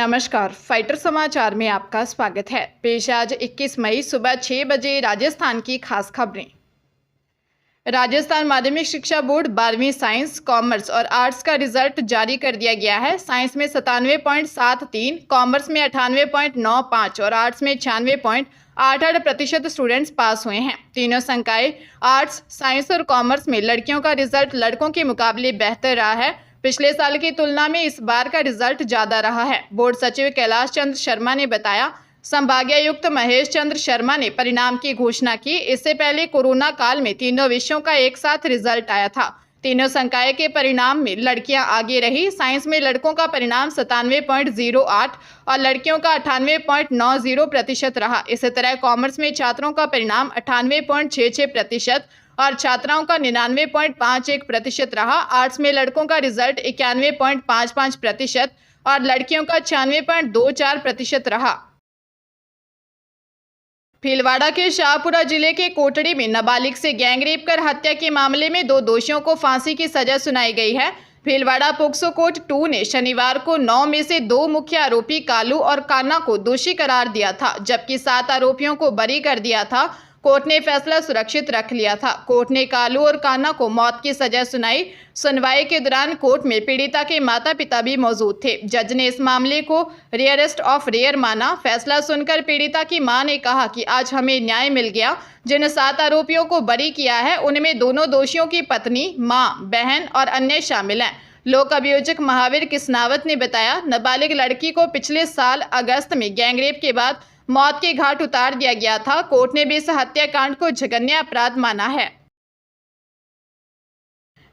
नमस्कार, फाइटर समाचार में आपका स्वागत है। पेश आज 21 मई सुबह 6 बजे राजस्थान की खास खबरें। राजस्थान माध्यमिक शिक्षा बोर्ड 12वीं साइंस, कॉमर्स और आर्ट्स का रिजल्ट जारी कर दिया गया है। साइंस में 97.73, कॉमर्स में 98.95 और आर्ट्स में 96.88% स्टूडेंट्स पास हुए हैं। तीनों संकाय आर्ट्स, साइंस और कॉमर्स में लड़कियों का रिजल्ट लड़कों के मुकाबले बेहतर रहा है। पिछले साल की तुलना में इस बार का रिजल्ट ज्यादा रहा है। बोर्ड सचिव कैलाश चंद्र शर्मा ने बताया। संभागायुक्त महेश चंद्र शर्मा ने परिणाम की घोषणा की। इससे पहले कोरोना काल में तीनों विषयों का एक साथ रिजल्ट आया था। तीनों संकाय के परिणाम में लड़कियां आगे रही। साइंस में लड़कों का परिणाम 97.08 और लड़कियों का 98.90% रहा। इसी तरह कॉमर्स में छात्रों का परिणाम 98.66% और छात्राओं का 99.51% रहा। आर्ट्स में लड़कों का रिजल्ट 91.55% और लड़कियों का 96.24% रहा। भीलवाड़ा के शाहपुरा जिले के कोटड़ी में नाबालिग से गैंगरेप कर हत्या के मामले में 2 दोषियों को फांसी की सजा सुनाई गई है। भीलवाड़ा पोक्सो कोर्ट 2 ने शनिवार को 9 में से 2 मुख्य आरोपी कालू और कान्ना को दोषी करार दिया था, जबकि 7 आरोपियों को बरी कर दिया था। कोर्ट ने फैसला सुरक्षित रख लिया था। कोर्ट ने कालू और कान्ना को मौत की सजा सुनाई। सुनवाई के दौरान कोर्ट में पीड़िता के माता पिता भी मौजूद थे। जज ने इस मामले को रेयरेस्ट ऑफ रेयर माना। फैसला सुनकर पीड़िता की मां ने कहा कि आज हमें न्याय मिल गया। जिन 7 आरोपियों को बरी किया है उनमें दोनों दोषियों की पत्नी, मां, बहन और अन्य शामिल हैं। लोक अभियोजक महावीर किस्नावत ने बताया, नाबालिग लड़की को पिछले साल अगस्त में गैंगरेप के बाद मौत के घाट उतार दिया गया था। कोर्ट ने भी इस हत्याकांड को जघन्य अपराध माना है।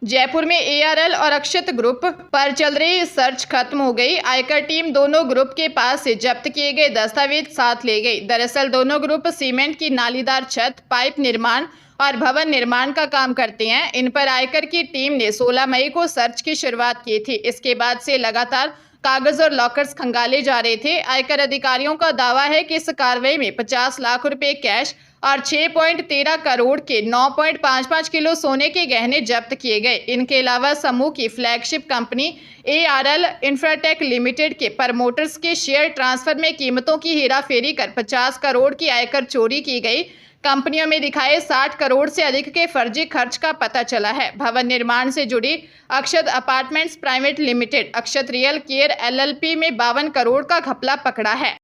जयपुर में एआरएल और अक्षत ग्रुप पर चल रही सर्च खत्म हो गई। आयकर टीम दोनों ग्रुप के पास से जब्त किए गए दस्तावेज साथ ले गई। दरअसल दोनों ग्रुप सीमेंट की नालीदार छत, पाइप निर्माण और भवन निर्माण का काम करते हैं। इन पर आयकर की टीम ने 16 मई को सर्च की शुरुआत की थी। इसके बाद से लगातार कागज और लॉकर्स खंगाले जा रहे थे। आयकर अधिकारियों का दावा है कि इस कार्रवाई में 50 लाख रुपए कैश और 6.13 करोड़ के 9.55 किलो सोने के गहने जब्त किए गए। इनके अलावा समूह की flagship company ARL Infratech limited के प्रमोटर्स के शेयर ट्रांसफर में कीमतों की हेराफेरी कर 50 करोड़ की आयकर चोरी की गई। कंपनियों में दिखाए 60 करोड़ से अधिक के फर्जी खर्च का पता चला है। भवन निर्माण से जुड़ी अक्षत अपार्टमेंट्स प्राइवेट लिमिटेड, अक्षत रियल केयर एलएलपी में 52 करोड़ का घपला पकड़ा है।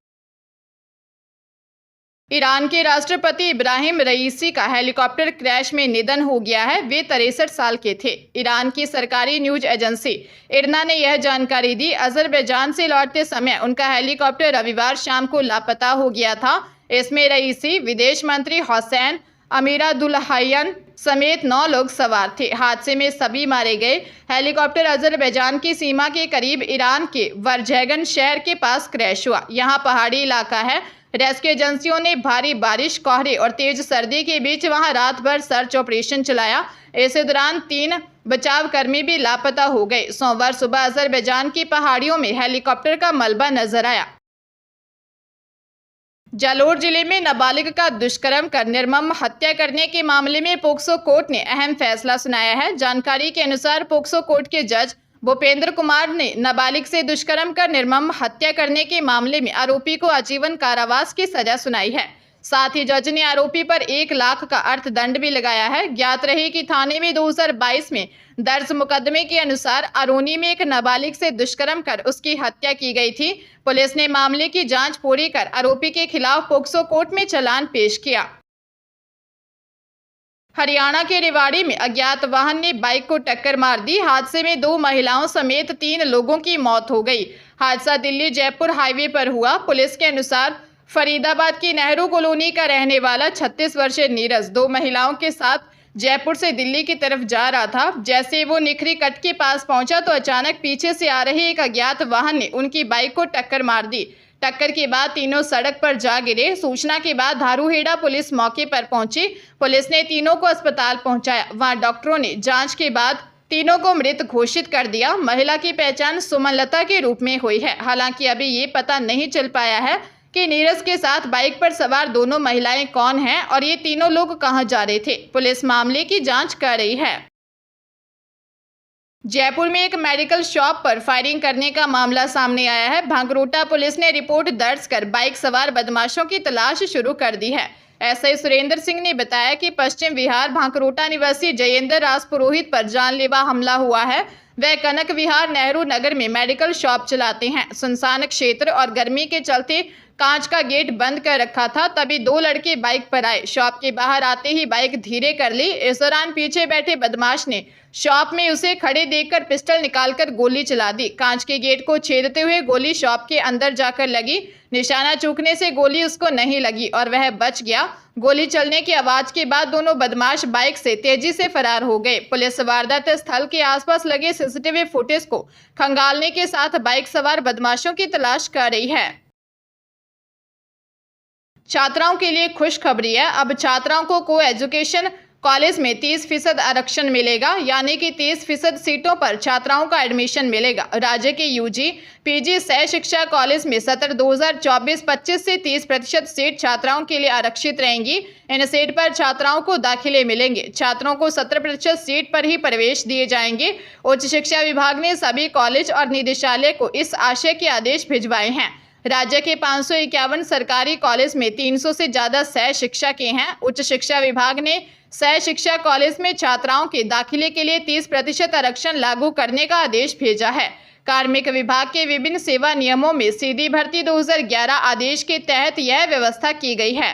ईरान के राष्ट्रपति इब्राहिम रईसी का हेलीकॉप्टर क्रैश में निधन हो गया है। वे 63 साल के थे। ईरान की सरकारी न्यूज एजेंसी इरना ने यह जानकारी दी। अजरबैजान से लौटते समय उनका हेलीकॉप्टर रविवार शाम को लापता हो गया था। इसमें रईसी, विदेश मंत्री हुसैन अमीरादुल्लाहियन समेत 9 लोग सवार थे। हादसे में सभी मारे गए। हेलीकॉप्टर अजरबैजान की सीमा के करीब ईरान के वर्जैगन शहर के पास क्रैश हुआ। यहाँ पहाड़ी इलाका है। रेस्क्यू एजेंसियों ने भारी बारिश, कोहरे और तेज सर्दी के बीच वहां रात भर सर्च ऑपरेशन चलाया। इस दौरान 3 बचाव कर्मी भी लापता हो गए। सोमवार सुबह अजरबैजान की पहाड़ियों में हेलीकॉप्टर का मलबा नजर आया। जालोर जिले में नाबालिग का दुष्कर्म कर निर्मम हत्या करने के मामले में पोक्सो कोर्ट ने अहम फैसला सुनाया है। जानकारी के अनुसार पोक्सो कोर्ट के जज भूपेंद्र कुमार ने नाबालिग से दुष्कर्म कर निर्मम हत्या करने के मामले में आरोपी को आजीवन कारावास की सजा सुनाई है। साथ ही जज ने आरोपी पर 1 लाख का अर्थदंड भी लगाया है। ज्ञात रहे कि थाने में 2022 में दर्ज मुकदमे के अनुसार अरोनी में एक नाबालिग से दुष्कर्म कर उसकी हत्या की गई थी। पुलिस ने मामले की जांच पूरी कर आरोपी के खिलाफ पोक्सो कोर्ट में चालान पेश किया। हरियाणा के रेवाड़ी में अज्ञात वाहन ने बाइक को टक्कर मार दी। हादसे में 2 महिलाओं समेत 3 लोगों की मौत हो गई। हादसा दिल्ली जयपुर हाईवे पर हुआ। पुलिस के अनुसार फरीदाबाद की नेहरू कॉलोनी का रहने वाला 36 वर्षीय नीरज 2 महिलाओं के साथ जयपुर से दिल्ली की तरफ जा रहा था। जैसे वो निखरी कट के पास पहुंचा तो अचानक पीछे से आ रहे एक अज्ञात वाहन ने उनकी बाइक को टक्कर मार दी। टक्कर के बाद तीनों सड़क पर जा गिरे। सूचना के बाद धारूहेड़ा पुलिस मौके पर पहुंची। पुलिस ने तीनों को अस्पताल पहुंचाया। वहां डॉक्टरों ने जांच के बाद तीनों को मृत घोषित कर दिया। महिला की पहचान सुमनलता के रूप में हुई है। हालांकि अभी ये पता नहीं चल पाया है कि नीरज के साथ बाइक पर सवार दोनों महिलाएं कौन हैं और ये तीनों लोग कहां जा रहे थे। पुलिस मामले की जांच कर रही है। जयपुर में एक मेडिकल शॉप पर फायरिंग करने का मामला सामने आया है। भांकरोटा पुलिस ने रिपोर्ट दर्ज कर बाइक सवार बदमाशों की तलाश शुरू कर दी है। एसआई सुरेंद्र सिंह ने बताया कि पश्चिम विहार भांकरोटा निवासी जयेंद्र राज पुरोहित पर जानलेवा हमला हुआ है। वह कनक विहार नेहरू नगर में मेडिकल शॉप चलाते हैं। सुनसान क्षेत्र और गर्मी के चलते कांच का गेट बंद कर रखा था, तभी दो लड़के बाइक पर आए। शॉप के बाहर आते ही बाइक धीरे कर ली। इस दौरान पीछे बैठे बदमाश ने शॉप में उसे खड़े देखकर पिस्टल निकालकर गोली चला दी। कांच के गेट को छेदते हुए गोली शॉप के अंदर जाकर लगी। निशाना चूकने से गोली उसको नहीं लगी और वह बच गया। गोली चलने की आवाज के बाद दोनों बदमाश बाइक से तेजी से फरार हो गए। पुलिस वारदात स्थल के आसपास लगे सीसीटीवी फुटेज को खंगालने के साथ बाइक सवार बदमाशों की तलाश कर रही है। छात्राओं के लिए खुशखबरी है। अब छात्राओं को एजुकेशन कॉलेज में 30% आरक्षण मिलेगा, यानी कि 30% सीटों पर छात्राओं का एडमिशन मिलेगा। राज्य के यूजी पीजी सह शिक्षा कॉलेज में सत्र 2024-25 से 30% सीट छात्राओं के लिए आरक्षित रहेंगी। इन सीट पर छात्राओं को दाखिले मिलेंगे। छात्रों को 17% सीट पर ही प्रवेश दिए जाएंगे। उच्च शिक्षा विभाग ने सभी कॉलेज और निदेशालय को इस आशय के आदेश भिजवाए हैं। राज्य के 551 सरकारी कॉलेज में 300 से ज्यादा सह शिक्षा के हैं। उच्च शिक्षा विभाग ने सह शिक्षा कॉलेज में छात्राओं के दाखिले के लिए 30% आरक्षण लागू करने का आदेश भेजा है। कार्मिक विभाग के विभिन्न सेवा नियमों में सीधी भर्ती 2011 आदेश के तहत यह व्यवस्था की गई है।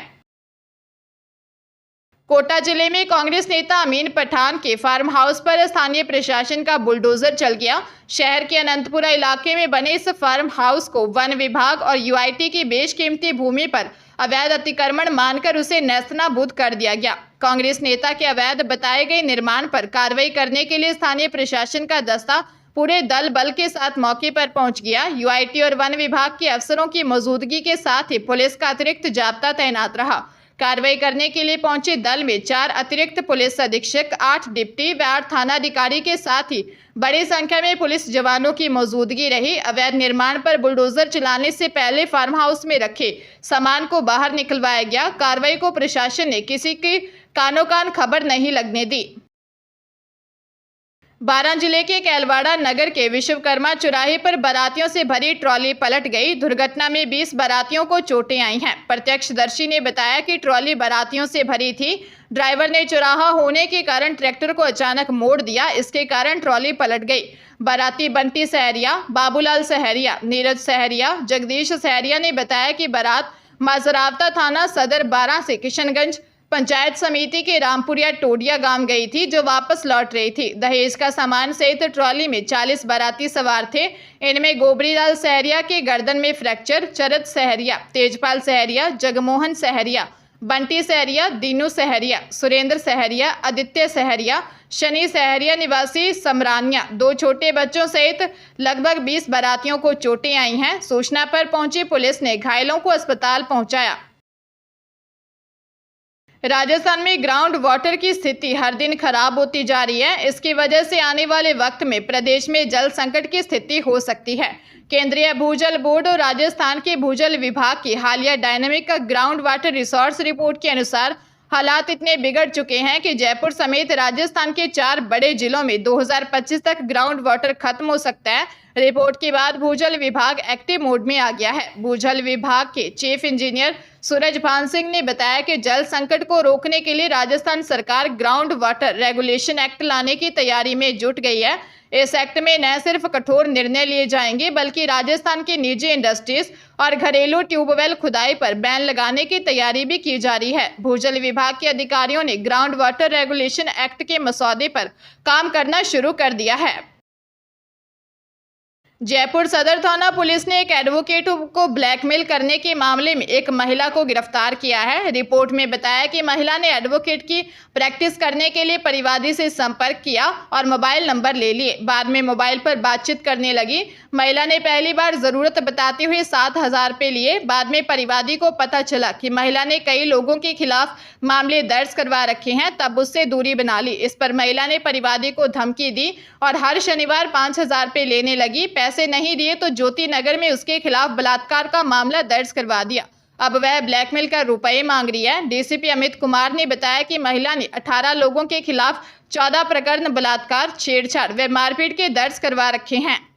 कोटा जिले में कांग्रेस नेता अमीन पठान के फार्म हाउस पर स्थानीय प्रशासन का बुलडोजर चल गया। शहर के अनंतपुरा इलाके में बने इस फार्म हाउस को वन विभाग और यूआईटी की बेशकीमती भूमि पर अवैध अतिक्रमण मानकर उसे नेस्तनाबूद कर दिया गया। कांग्रेस नेता के अवैध बताए गए निर्माण पर कार्रवाई करने के लिए स्थानीय प्रशासन का दस्ता पूरे दल बल के साथ मौके पर पहुंच गया। यूआईटी और वन विभाग के अफसरों की मौजूदगी के साथ ही पुलिस का अतिरिक्त जाब्ता तैनात रहा। कार्रवाई करने के लिए पहुंचे दल में 4 अतिरिक्त पुलिस अधीक्षक, 8 डिप्टी व 8 थानाधिकारी के साथ ही बड़ी संख्या में पुलिस जवानों की मौजूदगी रही। अवैध निर्माण पर बुलडोजर चलाने से पहले फार्म हाउस में रखे सामान को बाहर निकलवाया गया। कार्रवाई को प्रशासन ने किसी की कानो कान खबर नहीं लगने दी। बारां जिले के कैलवाड़ा नगर के विश्वकर्मा चौराहे पर बारातियों से भरी ट्रॉली पलट गई। दुर्घटना में 20 बारातियों को चोटें आई हैं। प्रत्यक्षदर्शी ने बताया कि ट्रॉली बारातियों से भरी थी। ड्राइवर ने चौराहा होने के कारण ट्रैक्टर को अचानक मोड़ दिया। इसके कारण ट्रॉली पलट गई। बाराती बंटी सहरिया, बाबूलाल सहरिया, नीरज सहरिया, जगदीश सहरिया ने बताया कि बारात माजरावता थाना सदर बारां से किशनगंज पंचायत समिति के रामपुरिया टोडिया गांव गई थी, जो वापस लौट रही थी। दहेज का सामान सहित ट्रॉली में 40 बाराती सवार थे। इनमें गोबरीलाल सहरिया के गर्दन में फ्रैक्चर, चरत सहरिया, तेजपाल सहरिया, जगमोहन सहरिया, बंटी सहरिया, दीनू सहरिया, सुरेंद्र सहरिया, आदित्य सहरिया, शनि सहरिया निवासी समरानिया, 2 छोटे बच्चों सहित लगभग 20 बारातियों को चोटें आई हैं। सूचना पर पहुंची पुलिस ने घायलों को अस्पताल पहुंचाया। राजस्थान में ग्राउंड वाटर की स्थिति हर दिन खराब होती जा रही है। इसकी वजह से आने वाले वक्त में प्रदेश में जल संकट की स्थिति हो सकती है। केंद्रीय भूजल बोर्ड और राजस्थान के भूजल विभाग की हालिया dynamic ground water resource report के अनुसार हालात इतने बिगड़ चुके हैं कि जयपुर समेत राजस्थान के 4 बड़े जिलों में 2025 तक ग्राउंड वाटर खत्म हो सकता है। रिपोर्ट के बाद भूजल विभाग एक्टिव मोड में आ गया है। भूजल विभाग के चीफ इंजीनियर सूरज भान सिंह ने बताया कि जल संकट को रोकने के लिए राजस्थान सरकार ग्राउंड वाटर रेगुलेशन एक्ट लाने की तैयारी में जुट गई है। इस एक्ट में न सिर्फ कठोर निर्णय लिए जाएंगे, बल्कि राजस्थान की निजी इंडस्ट्रीज और घरेलू ट्यूबवेल खुदाई पर बैन लगाने की तैयारी भी की जा रही है। भूजल विभाग के अधिकारियों ने ग्राउंड वाटर रेगुलेशन एक्ट के मसौदे पर काम करना शुरू कर दिया है। जयपुर सदर थाना पुलिस ने एक एडवोकेट को ब्लैकमेल करने के मामले में एक महिला को गिरफ्तार किया है। रिपोर्ट में बताया कि महिला ने एडवोकेट की प्रैक्टिस करने के लिए परिवादी से संपर्क किया और मोबाइल नंबर ले लिए। बाद में मोबाइल पर बातचीत करने लगी। महिला ने पहली बार जरूरत बताते हुए 7,000 रुपये लिए। बाद में परिवादी को पता चला कि महिला ने कई लोगों के खिलाफ मामले दर्ज करवा रखे हैं, तब उससे दूरी बना ली। इस पर महिला ने परिवादी को धमकी दी और हर शनिवार 5,000 रुपये लेने लगी। पैसे नहीं दिए तो ज्योति नगर में उसके खिलाफ बलात्कार का मामला दर्ज करवा दिया। अब वह ब्लैकमेल कर रुपए मांग रही है। डीसीपी अमित कुमार ने बताया कि महिला ने 18 लोगों के खिलाफ 14 प्रकरण बलात्कार, छेड़छाड़ व मारपीट के दर्ज करवा रखे हैं।